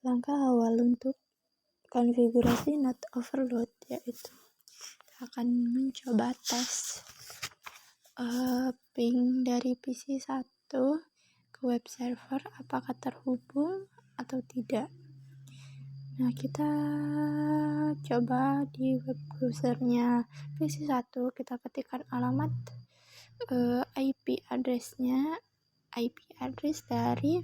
Langkah awal untuk konfigurasi NAT overload yaitu kita akan mencoba tes ping dari PC 1 ke web server apakah terhubung atau tidak. Nah, kita coba di web browsernya PC 1, kita ketikkan alamat IP address dari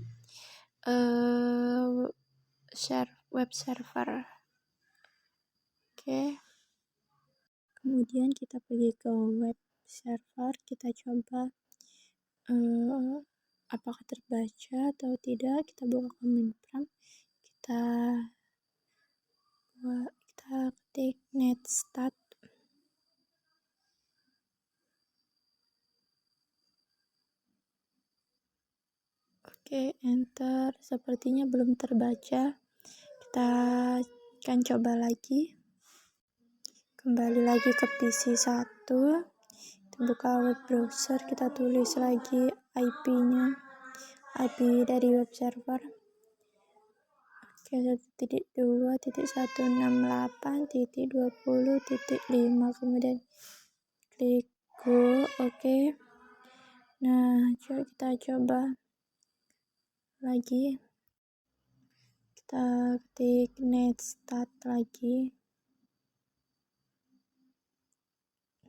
web server. Oke. Kemudian kita pergi ke web server, kita coba apakah terbaca atau tidak. Kita buka command prompt, kita ketik netstat. Oke, enter. Sepertinya belum terbaca. Kita akan coba lagi. Kembali lagi ke PC 1. Kita buka web browser, kita tulis lagi IP-nya. IP dari web server. Oke, 1.2.168.20.5. Kemudian klik go. Oke. Nah, kita coba lagi. Kita ketik netstat lagi.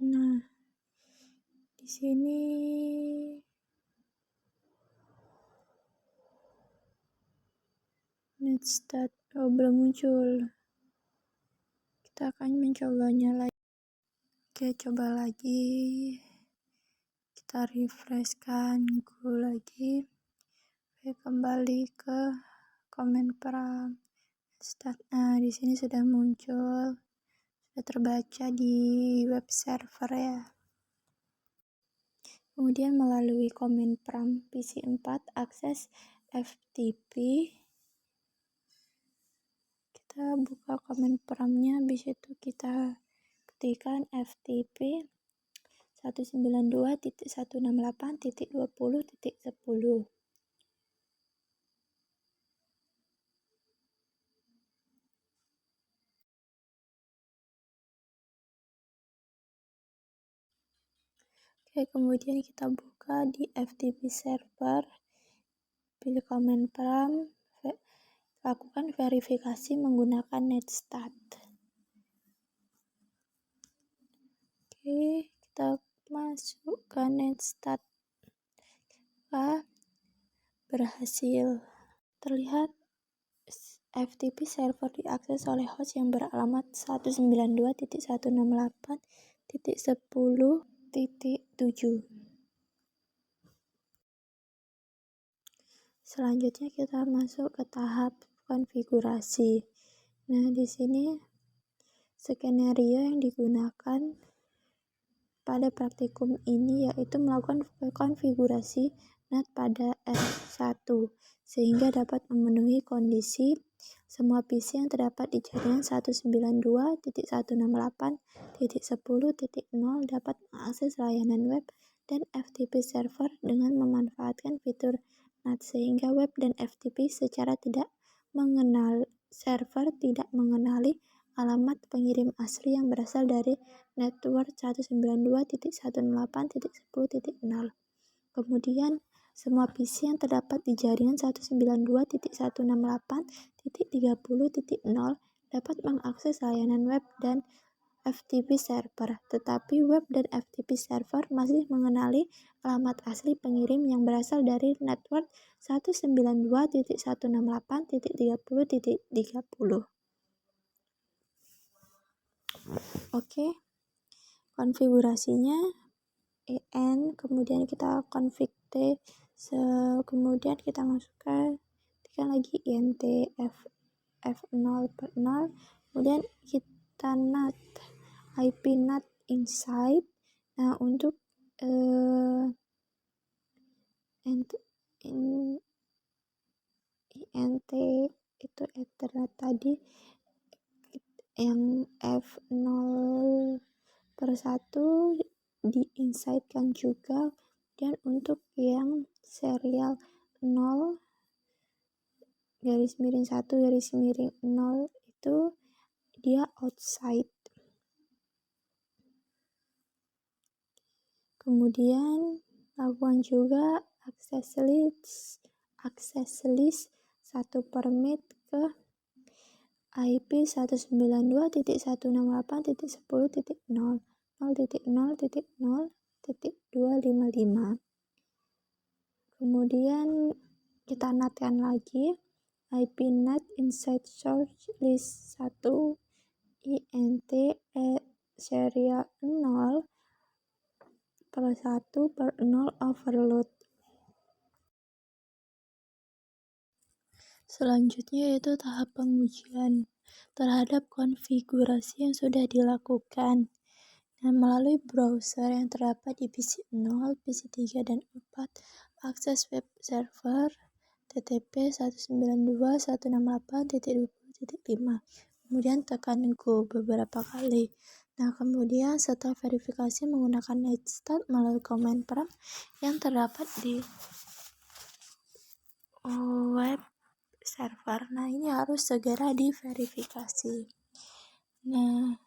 Nah, di sini netstat belum muncul. Kita akan mencobanya lagi. Oke, coba lagi. Kita refreshkan go lagi. Oke, kembali ke command prompt. Nah, di sini sudah muncul, sudah terbaca di web server ya. Kemudian melalui command prompt PC 4 akses FTP. Kita buka command prompt-nya, habis itu kita ketikkan FTP 192.168.20.10. Oke, kemudian kita buka di FTP server, pilih command prompt, lakukan verifikasi menggunakan netstat. Oke, kita masuk ke netstat. Berhasil. Terlihat FTP server diakses oleh host yang beralamat 192.168.10.7. Selanjutnya kita masuk ke tahap konfigurasi. Nah, di sini skenario yang digunakan pada praktikum ini yaitu melakukan konfigurasi NAT pada R1 sehingga dapat memenuhi kondisi semua PC yang terdapat di jaringan 192.168.10.0 dapat mengakses layanan web dan FTP server dengan memanfaatkan fitur NAT sehingga web dan FTP secara tidak mengenali alamat pengirim asli yang berasal dari network 192.168.10.0. Kemudian semua PC yang terdapat di jaringan 192.168.30.0 dapat mengakses layanan web dan FTP server, tetapi web dan FTP server masih mengenali alamat asli pengirim yang berasal dari network 192.168.30.30. Oke, konfigurasinya en, kemudian kita config t, kemudian kita masukkan lagi int f0/0, kemudian kita NAT IP NAT inside. Nah, untuk int itu ethernet tadi yang f0/1 di inside kan juga, dan untuk yang serial 0 garis miring 1 garis miring 0 itu dia outside. Kemudian lakukan juga access list 1 permit ke IP 192.168.10.0 0.0.0.255. Kemudian kita natkan lagi IP NAT inside source list 1 int serial 0 per 1 per 0 overload. Selanjutnya yaitu tahap pengujian terhadap konfigurasi yang sudah dilakukan. Nah, melalui browser yang terdapat di PC 0, PC 3, dan 4, akses web server ttp 192.168.20.5. Kemudian tekan Go beberapa kali. Nah, kemudian setelah verifikasi menggunakan netstat melalui command prompt yang terdapat di web server. Nah, ini harus segera diverifikasi. Nah,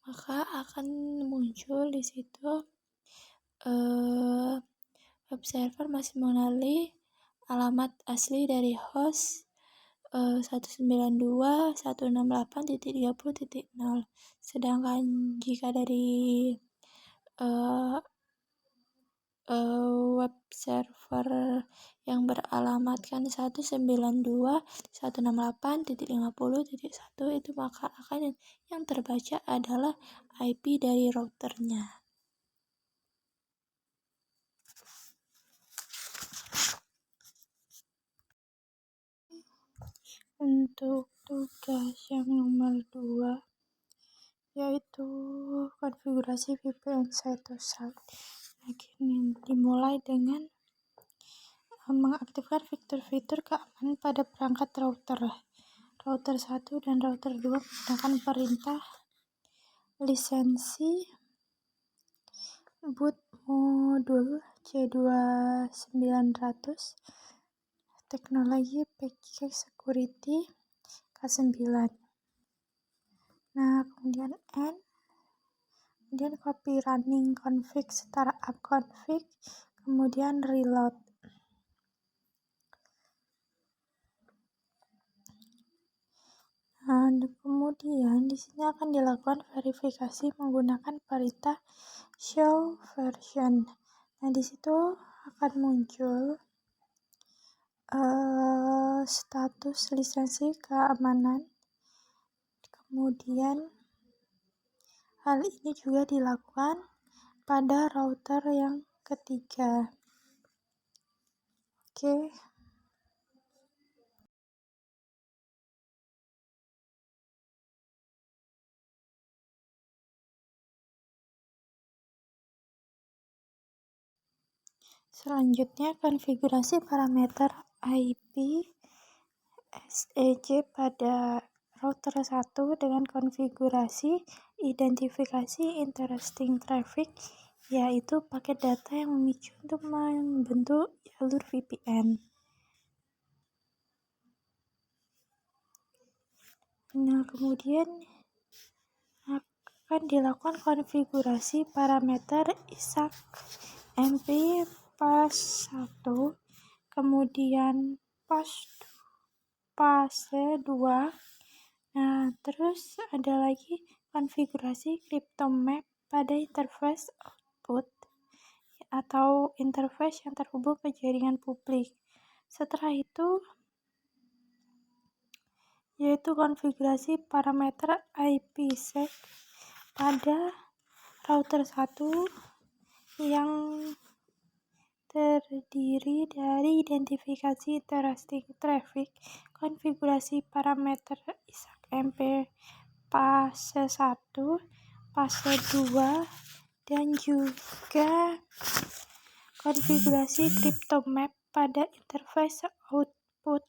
maka akan muncul di situ web server masih mengenali alamat asli dari host 192.168.30.0. Sedangkan jika dari web server yang beralamatkan 192.168.50.1 itu maka akan yang terbaca adalah IP dari routernya. Untuk tugas yang nomor 2 yaitu konfigurasi VPN site to site. Ini dimulai dengan mengaktifkan fitur-fitur keamanan pada perangkat router 1 dan router 2 menggunakan perintah lisensi boot modul C2900 teknologi packet security K9. Nah, kemudian kemudian copy running config startup config, kemudian reload. Nah, kemudian di sini akan dilakukan verifikasi menggunakan perintah show version. Nah, di situ akan muncul status lisensi keamanan. Kemudian hal ini juga dilakukan pada router yang ketiga. Oke. Selanjutnya, konfigurasi parameter IP SEC pada router 1 dengan konfigurasi identifikasi interesting traffic, yaitu paket data yang memicu untuk membentuk jalur VPN. Nah, kemudian akan dilakukan konfigurasi parameter ISAC MP pass 1, kemudian fase 2. Nah, terus ada lagi konfigurasi cryptomap pada interface output atau interface yang terhubung ke jaringan publik. Setelah itu yaitu konfigurasi parameter IPsec pada router 1 yang terdiri dari identifikasi interesting traffic, konfigurasi parameter ISAC MP fase 1, fase 2, dan juga konfigurasi cryptomap pada interface output.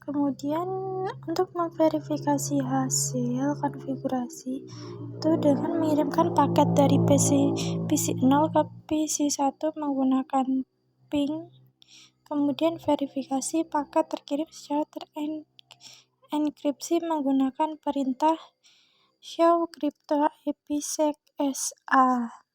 Kemudian untuk memverifikasi hasil konfigurasi itu dengan mengirimkan paket dari PC 0 ke PC 1 menggunakan ping. Kemudian verifikasi paket terkirim secara terenkripsi menggunakan perintah show crypto IPsec SA.